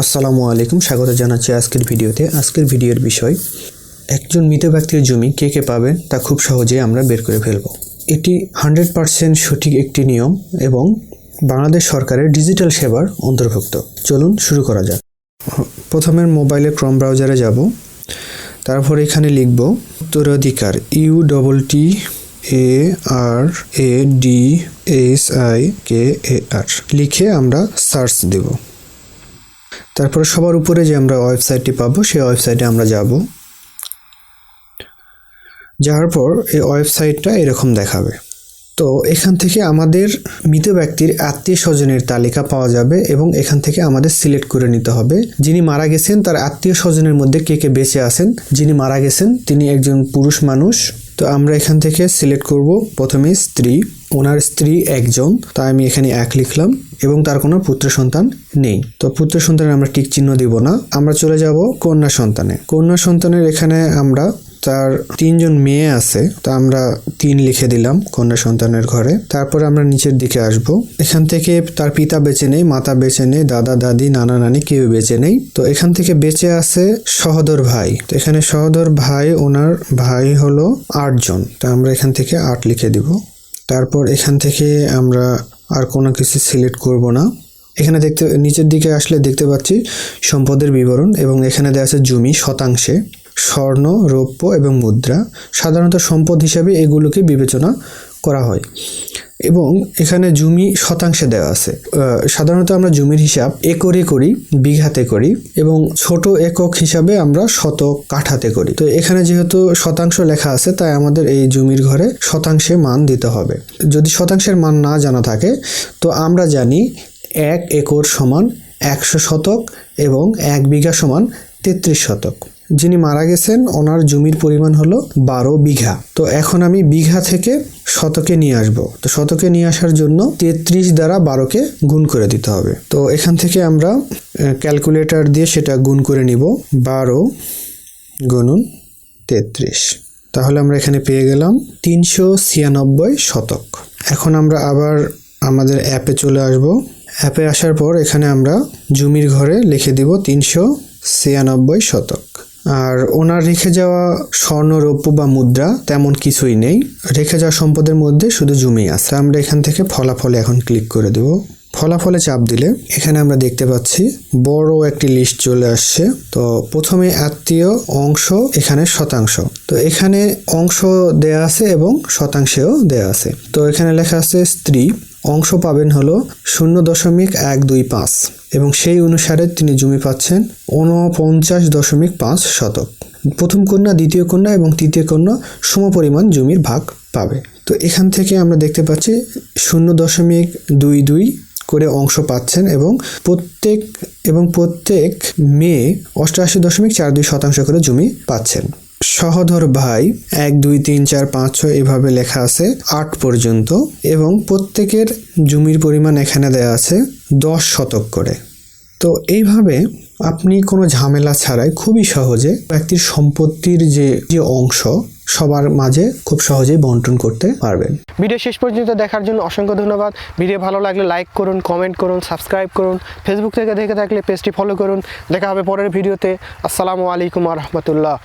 আসসালামু আলাইকুম, স্বাগত জানাচ্ছি আজকের ভিডিওতে। আজকের ভিডিওর বিষয় একজন মৃত ব্যক্তির জমি কে কে পাবে তা খুব সহজেই আমরা বের করে ফেলব। এটি 100% সঠিক একটি নিয়ম এবং বাংলাদেশ সরকারের ডিজিটাল সেবার অন্তর্ভুক্ত। চলুন শুরু করা যাক। প্রথমে মোবাইলে ক্রোম ব্রাউজারে যাব, তারপর এখানে লিখব উত্তরাধিকার UTTARADSIKAR লিখে আমরা সার্চ দেব। তারপরে সবার উপরে যে আমরা ওয়েবসাইটটি পাবো সেই ওয়েবসাইটে আমরা যাব। যাওয়ার পর এই ওয়েবসাইটটা এরকম দেখাবে। তো এখান থেকে আমাদের মৃত ব্যক্তির আত্মীয় স্বজনের তালিকা পাওয়া যাবে এবং এখান থেকে আমাদের সিলেক্ট করে নিতে হবে যিনি মারা গেছেন তার আত্মীয় স্বজনের মধ্যে কে কে বেঁচে আছেন। যিনি মারা গেছেন তিনি একজন পুরুষ মানুষ, তো আমরা এখান থেকে সিলেক্ট করব প্রথমে স্ত্রী, ওনার স্ত্রী একজন, তাই আমি এখানে 1 লিখলাম এবং তার কোনো পুত্র সন্তান নেই। তো পুত্র সন্তানে আমরা টিক চিহ্ন দিব না। আমরা চলে যাব কন্যা সন্তানে। কন্যা সন্তানের এখানে আমরা তার 3 জন মেয়ে আছে, তা আমরা 3 লিখে দিলাম কন্যা সন্তানের ঘরে। তারপর আমরা নিচের দিকে আসব। এখান থেকে তার পিতা বেঁচে নেই, মাতা বেঁচে নেই, দাদা দাদি নানা নানি কেউ বেঁচে নেই। তো এখান থেকে বেঁচে আছে সহোদর ভাই। তো এখানে সহোদর ভাই, ওনার ভাই হলো 8 জন, তো আমরা এখান থেকে 8 লিখে দিব। তারপর এখান থেকে আমরা আর কোনো কিছু সিলেক্ট করব না। এখানে নিচের দিকে আসলে দেখতে পাচ্ছি সম্পদের বিবরণ এবং এখানে দেওয়া আছে জমি শতাংশে, স্বর্ণ, রৌপ্য এবং মুদ্রা। সাধারণত সম্পদ হিসাবে এগুলোকে বিবেচনা করা হয় এবং এখানে জমি শতাংশে দেওয়া আছে। সাধারণত আমরা জমির হিসাব একরে করি, বিঘাতে করি এবং ছোট একক হিসাবে আমরা শতক, কাঠাতে করি। তো এখানে যেহেতু শতাংশ লেখা আছে তাই আমাদের এই জমির ঘরে শতাংশে মান দিতে হবে। যদি শতাংশের মান না জানা থাকে তো আমরা জানি 1 একর সমান 100 শতক এবং 1 বিঘা সমান 33 শতক। যিনি মারা গেছেন ওনার জমির পরিমাণ হলো 12 বিঘা। তো এখন আমি বিঘা থেকে শতকে নিয়ে আসব। তো শতকে নিয়ে আসার জন্য 33 দ্বারা 12কে গুণ করে দিতে হবে। তো এখান থেকে আমরা ক্যালকুলেটর দিয়ে সেটা গুণ করে নিব। 12 গুণন 33, তাহলে আমরা এখানে পেয়ে গেলাম 396 শতক। এখন আমরা আবার আমাদের অ্যাপে চলে আসব। অ্যাপে আসার পর এখানে আমরা জমির ঘরে লিখে দিব 396 শতক। আর ওনার রেখে যাওয়া স্বর্ণ, রৌপ্য বা মুদ্রা তেমন কিছুই নেই। রেখে যাওয়া সম্পদের মধ্যে শুধু জমি আছে। আমরা এখান থেকে ফলাফলে এখন ক্লিক করে দেব। ফলাফলে চাপ দিলে এখানে আমরা দেখতে পাচ্ছি বড় একটি লিস্ট চলে আসছে। তো প্রথমে আত্মীয়, অংশ, এখানে শতাংশ। তো এখানে অংশ দেয়া আছে এবং শতাংশেও দেয়া আছে। তো এখানে লেখা আছে স্ত্রী অংশ পাবেন হলো 0.125 এবং সেই অনুসারে তিনি জমি পাচ্ছেন 49.5 শতক। প্রথম কন্যা, দ্বিতীয় কন্যা এবং তৃতীয় কন্যা সমপরিমাণ জমির ভাগ পাবে। তো এখান থেকে আমরা দেখতে পাচ্ছি 0.22 করে অংশ পাচ্ছেন এবং প্রত্যেক মেয়ে 88.42 শতাংশ করে জমি পাচ্ছেন। সহোদর ভাই 1 2 3 4 5 6 এভাবে লেখা আছে 8 পর্যন্ত এবং প্রত্যেকের জমির পরিমাণ এখানে দেয়া আছে 10 শতক করে। তো এইভাবে আপনি কোনো ঝামেলা ছাড়াই খুবই সহজে ব্যক্তির সম্পত্তির যে অংশ সবার মাঝে খুব সহজেই বন্টন করতে পারবেন। ভিডিও শেষ পর্যন্ত দেখার জন্য অসংখ্য ধন্যবাদ। ভিডিও ভালো লাগলে লাইক করুন, কমেন্ট করুন, সাবস্ক্রাইব করুন। ফেসবুক থেকে দেখে থাকলে পেজটি ফলো করুন। দেখা হবে পরের ভিডিওতে। আসসালামু আলাইকুম ওয়া রাহমাতুল্লাহ।